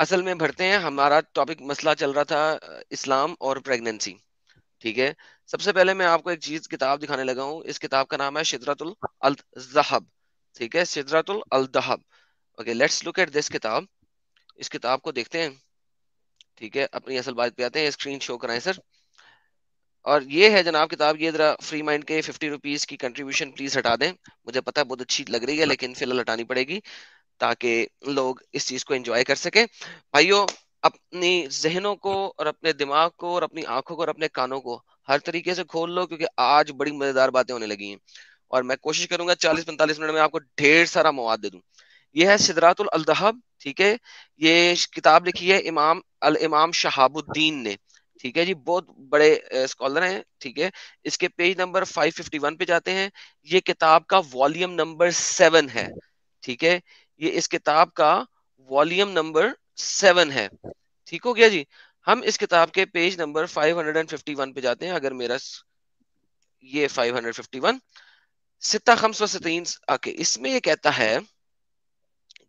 اصل میں بڑھتے ہیں. ہمارا ٹاپک مسئلہ چل رہا تھا اسلام اور پریگننسی. ٹھیک ہے, سب سے پہلے میں آپ کو ایک چیز کتاب دکھانے لگا ہوں. اس کتاب کا نام ہے شجرۃ الذھب. ٹھیک ہے, شجرۃ الذھب. Okay, let's look at this کتاب. اس کتاب کو دیکھتے ہیں. ٹھیک ہے, اپنی اصل بات پہ آتے ہیں. اسکرین شو کرائیں سر. اور یہ ہے جناب کتاب. یہ ذرا فری مائنڈ کے 50 روپیز کی کنٹریبیوشن پلیز ہٹا دیں. مجھے پتا بہت اچھی لگ رہی ہے لیکن فی الحال ہٹانی پڑے گی تاکہ لوگ اس چیز کو انجوائے کر سکیں. بھائیو, اپنی ذہنوں کو اور اپنے دماغ کو اور اپنی آنکھوں کو اور اپنے کانوں کو ہر طریقے سے کھول لو, کیونکہ آج بڑی مزیدار باتیں ہونے لگی ہیں اور میں کوشش کروں گا 40-45 منٹ میں آپ کو ڈھیر سارا مواد دے دوں. یہ ہے شجرۃ الذھب. ٹھیک ہے, یہ کتاب لکھی ہے الامام شہاب الدین نے. ٹھیک ہے جی, بہت بڑے اسکالر ہیں. ٹھیک ہے, اس کے پیج نمبر 551 پہ جاتے ہیں. یہ کتاب کا والیم نمبر 7 ہے. ٹھیک ہے, یہ اس کتاب کا والیم نمبر 7 ہے. ٹھیک ہو گیا جی. ہم اس کتاب کے پیج نمبر 551 پہ جاتے ہیں. اگر میرا یہ 551 ستہ 65 آکے, اس میں یہ کہتا ہے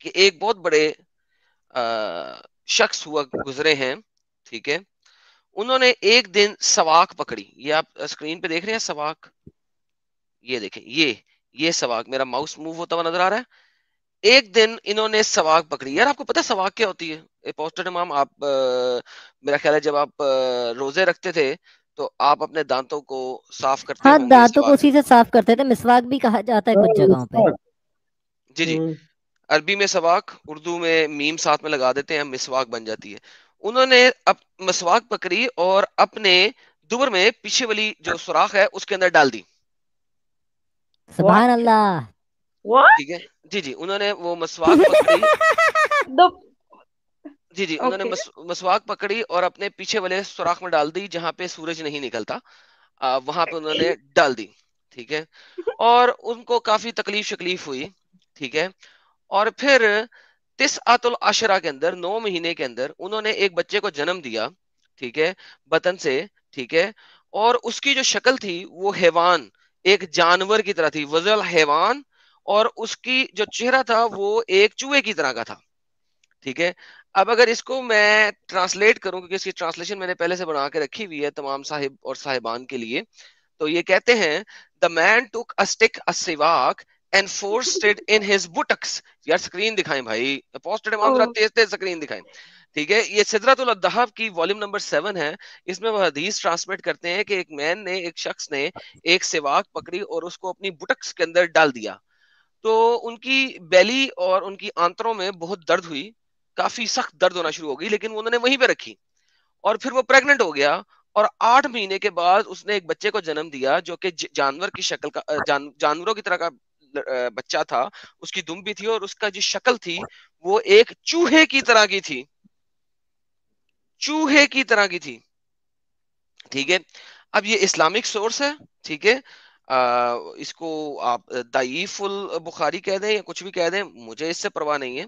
کہ ایک بہت بڑے شخص ہوا گزرے ہیں. ٹھیک ہے, انہوں نے ایک دن سواک پکڑی. یہ آپ اسکرین پہ دیکھ رہے ہیں سواک, یہ دیکھیں, یہ سواک میرا ماؤس موو ہوتا ہوا نظر آ رہا ہے. ایک دن انہوں نے سواک پکڑی. یار آپ کو پتا سواک کیا ہوتی ہے؟ پوسٹر امام, آپ میرا خیال ہے جب آپ روزے رکھتے تھے تو آپ اپنے دانتوں کو صاف کرتے ہاں, ہوں گے دانتوں کو سواک. اسی سے صاف کرتے تھے. مسواک بھی کہا جاتا ہے کچھ جگہوں پہ. جی جی, عربی میں سواک, اردو میں میم ساتھ میں لگا دیتے ہیں, مسواک بن جاتی ہے. انہوں نے مسواک پکڑی اور اپنے دبر میں پیچھے والی جو سوراخ ہے اس کے اندر ڈال دی. سبحان اللہ. ٹھیک ہے جی جی, انہوں نے وہ مسواک پکڑی. جی جی, انہوں نے مسواک پکڑی اور اپنے پیچھے والے سوراخ میں ڈال دی جہاں پہ سورج نہیں نکلتا, وہاں پہ انہوں نے ڈال دی. ٹھیک ہے, اور ان کو کافی تکلیف ہوئی. ٹھیک ہے, اور پھر تسعۃ العشرہ کے اندر 9 مہینے کے اندر انہوں نے ایک بچے کو جنم دیا. ٹھیک ہے, بطن سے. ٹھیک ہے, اور اس کی جو شکل تھی وہ حیوان, ایک جانور کی طرح تھی, وزل حیوان, اور اس کی جو چہرہ تھا وہ ایک چوہے کی طرح کا تھا. ٹھیک ہے, اب اگر اس کو میں ٹرانسلیٹ کروں, کیونکہ اس کی ٹرانسلیشن میں نے پہلے سے بنا کے رکھی ہوئی ہے تمام صاحب اور صاحبان کے لیے, تو یہ کہتے ہیں the man took a stick, a siwak, and forced it in his buttocks. یار سکرین دکھائیں بھائی, پوسٹڈ امام ذرا تیز تیز سکرین دکھائیں. ٹھیک ہے, یہ سدرۃ الذھب کی والیم نمبر 7 ہے. اس میں وہ حدیث ٹرانسمیٹ کرتے ہیں کہ ایک مین نے, ایک شخص نے ایک سواک پکڑی اور اس کو اپنی بٹکس کے اندر ڈال دیا. تو ان کی بیلی اور ان کی آنتروں میں بہت درد ہوئی, کافی سخت درد ہونا شروع ہو گئی, لیکن انہوں نے وہیں پہ رکھی. اور پھر وہ پریگننٹ ہو گیا, اور 8 مہینے کے بعد اس نے ایک بچے کو جنم دیا جو کہ جانور کی شکل کا, جانوروں کی طرح کا بچہ تھا. اس کی دم بھی تھی اور اس کا جو شکل تھی وہ ایک چوہے کی طرح کی تھی, چوہے کی طرح کی تھی. ٹھیک ہے, اب یہ اسلامک سورس ہے. ٹھیک ہے, اس کو آپ ضعیف البخاری کہہ دیں یا کچھ بھی کہہ دیں, مجھے اس سے پرواہ نہیں ہے.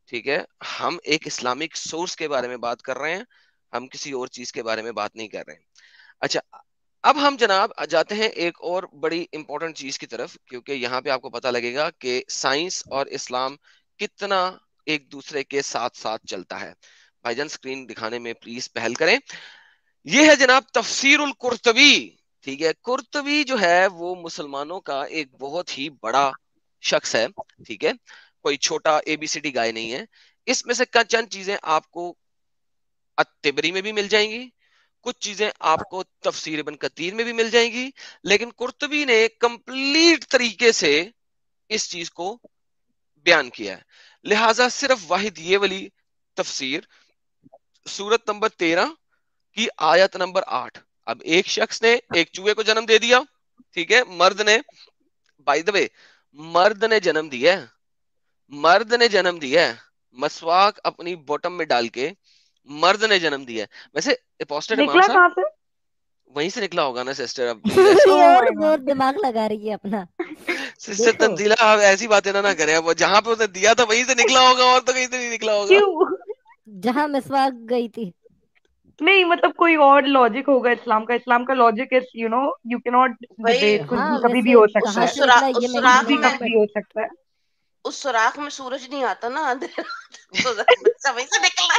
ٹھیک ہے, ہم ایک اسلامک سورس کے بارے میں بات کر رہے ہیں, ہم کسی اور چیز کے بارے میں بات نہیں کر رہے ہیں. اچھا, اب ہم جناب جاتے ہیں ایک اور بڑی امپورٹنٹ چیز کی طرف, کیونکہ یہاں پہ آپ کو پتہ لگے گا کہ سائنس اور اسلام کتنا ایک دوسرے کے ساتھ ساتھ چلتا ہے. بھائی جان سکرین دکھانے میں پلیز پہل کریں. یہ ہے جناب تفسیر القرطبی. ٹھیک ہے, قرطبی جو ہے وہ مسلمانوں کا ایک بہت ہی بڑا شخص ہے. ٹھیک ہے, کوئی چھوٹا اے بی سی ڈی گائے نہیں ہے. اس میں سے چند چیزیں آپ کو الطبری میں بھی مل جائیں گی, کچھ چیزیں آپ کو تفسیر ابن کثیر میں بھی مل جائیں گی, لیکن قرطبی نے کمپلیٹ طریقے سے اس چیز کو بیان کیا ہے. لہٰذا صرف واحد یہ والی تفسیر سورت نمبر 13 کی آیت نمبر 8. اب ایک شخص نے ایک چوہے کو جنم دے دیا. ٹھیک ہے, مرد نے, بائی دا وے مرد نے جنم دیا, مرد نے جنم دیا, مسواک اپنی باٹم میں ڈال کے مرد نے جنم دیا. ویسے اپوسٹڈ امام صاحب وہیں سے نکلا ہوگا نا سسٹر. اب پلیز ایسی اور دماغ لگا رہی ہے اپنا. سسٹر تنزیلہ, آپ ایسی باتیں نہ کریں. اب جہاں پہ اس نے دیا تھا وہیں سے نکلا ہوگا, اور تو کہیں سے نہیں نکلا ہوگا. جہاں مسواک گئی تھی. نہیں مطلب کوئی اور لاجک ہوگا اسلام کا. اسلام کا لاجک ہے یو نو یو کی ناٹ ڈبیٹ, کچھ بھی کبھی بھی ہو سکتا ہے, کبھی بھی ہو سکتا ہے. اس سوراخ میں سورج نہیں آتا نا, بچہ وہیں سے نکلا.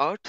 8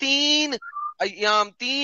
3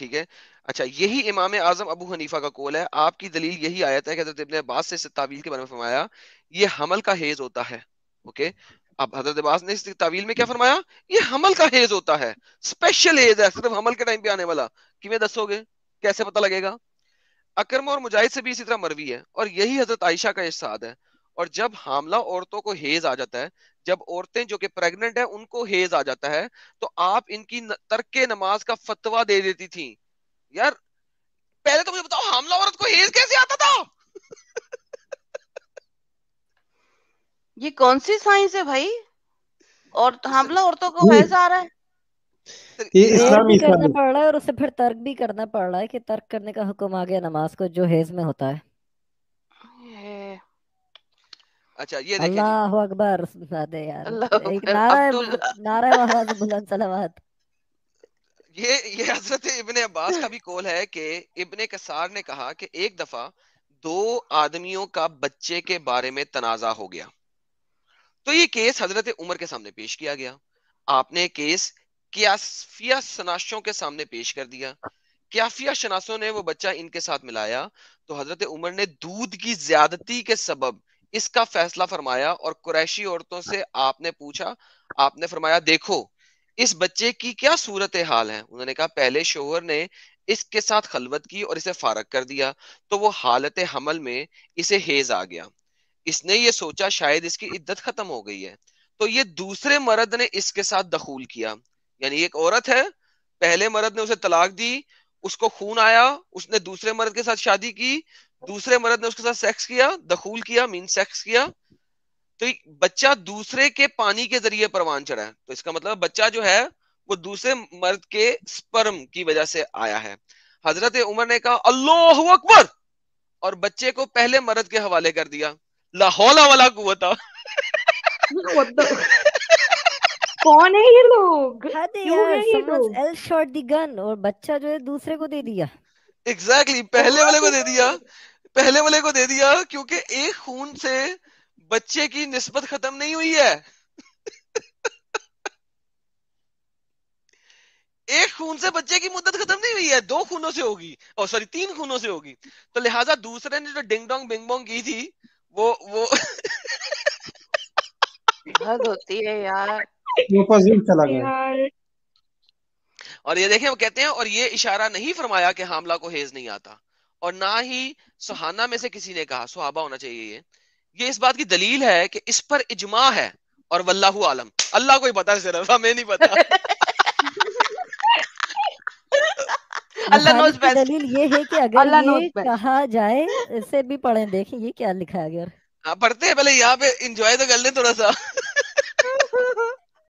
ٹھیک ہے. اچھا یہی امام اعظم ابو حنیفہ کا قول ہے. آپ کی دلیل یہی آیت ہے کہ حضرت ابن عباس سے اس تعویل کے بارے میں فرمایا یہ حمل کا حیض ہوتا ہے. اوکے, اب حضرت عباس نے اس تعویل میں کیا فرمایا؟ یہ حمل کا حیض ہوتا ہے, اسپیشل حیض ہے, صرف حمل کے ٹائم پہ آنے والا. کیویں دسو گے, کیسے پتہ لگے گا؟ اکرم اور مجاہد سے بھی اسی طرح مروی ہے, اور یہی حضرت عائشہ کا ارشاد ہے. اور جب حاملہ عورتوں کو حیض آ جاتا ہے, جب عورتیں جو کہ پریگننٹ ہیں ان کو حیض آ جاتا ہے, تو آپ ان کی ترک نماز کا فتویٰ دے دیتی تھیں. یار پہلے تو مجھے بتاؤ حاملہ عورت کو حیض کیسے آتا تھا؟ یہ کون سی سائنس ہے بھائی؟ اور حاملہ عورتوں کو حیض آ رہا ہے؟ یہ پریئر اسلامی بھی کرنا سائنس. پڑ رہا ہے اور اسے پھر ترک بھی کرنا پڑ رہا ہے کہ ترک کرنے کا حکم آ گیا نماز کو جو حیض میں ہوتا ہے. اچھا یہ دیکھیں جی, اللہ اکبر. یار اللہ ایک اکبر. نعرہ محمد بلند صلوات. یہ حضرت ابن عباس کا بھی قول ہے کہ ابن کثار نے کہا کہ ایک دفعہ دو آدمیوں کا بچے کے بارے میں تنازع ہو گیا, تو یہ کیس حضرت عمر کے سامنے پیش کیا گیا. آپ نے کیس قیافیہ شناسوں کے سامنے پیش کر دیا. قیافیہ شناسوں نے وہ بچہ ان کے ساتھ ملایا, تو حضرت عمر نے دودھ کی زیادتی کے سبب اس کا فیصلہ فرمایا, اور قریشی عورتوں سے آپ نے پوچھا, آپ نے فرمایا دیکھو اس بچے کی کیا صورت حال ہے. انہوں نے کہا پہلے شوہر نے اس کے ساتھ خلوت کی اور اسے فارغ کر دیا, تو وہ حالت حمل میں اسے حیض آ گیا. اس نے یہ سوچا شاید اس کی عدت ختم ہو گئی ہے, تو یہ دوسرے مرد نے اس کے ساتھ دخول کیا. یعنی ایک عورت ہے, پہلے مرد نے اسے طلاق دی, اس کو خون آیا, اس نے دوسرے مرد کے ساتھ شادی کی, دوسرے مرد نے اس کے ساتھ سیکس کیا, دخول کیا مین سیکس کیا, تو بچہ دوسرے کے پانی کے ذریعے پروان چڑھا ہے. تو اس کا مطلب بچہ جو ہے وہ دوسرے مرد کے سپرم کی وجہ سے آیا ہے. حضرت عمر نے کہا اللہ اکبر, اور بچے کو پہلے مرد کے حوالے کر دیا. لا حول ولا قوت. کون ہے یہ لوگ؟ کیوں ہے یہ لوگ؟ ایل شاٹ دی گن, اور بچہ جو ہے دوسرے کو دے دیا. ایگزیکٹلی پہلے والے کو دے دیا, پہلے والے کو دے دیا, کیونکہ ایک خون سے بچے کی نسبت ختم نہیں ہوئی ہے. ایک خون سے بچے کی مدت ختم نہیں ہوئی ہے, دو خونوں سے ہوگی, اور سوری 3 خونوں سے ہوگی. تو لہٰذا دوسرے نے جو ڈنگ ڈونگ بنگ بونگ کی تھی وہ حد ہوتی ہے یار. وہ پذیر چلا گیا. یار اور یہ دیکھیں وہ کہتے ہیں, اور یہ اشارہ نہیں فرمایا کہ حاملہ کو حیض نہیں آتا, اور نہ ہی صحابہ میں سے کسی نے کہا, صحابہ ہونا چاہیے یہ اس بات کی دلیل ہے کہ اس پر اجماع ہے, اور واللہ عالم, اللہ کو ہی پتا ہے, صرف ہمیں نہیں پتا. اللہ نوز مخالف کی بیسٹ. دلیل یہ ہے کہ اگر اللہ knows یہ best. کہا جائے, اسے بھی پڑھیں دیکھیں یہ کیا لکھا ہے. اگر پڑھتے ہیں پہلے یہاں پہ انجوائے تو کر لیں تھوڑا سا.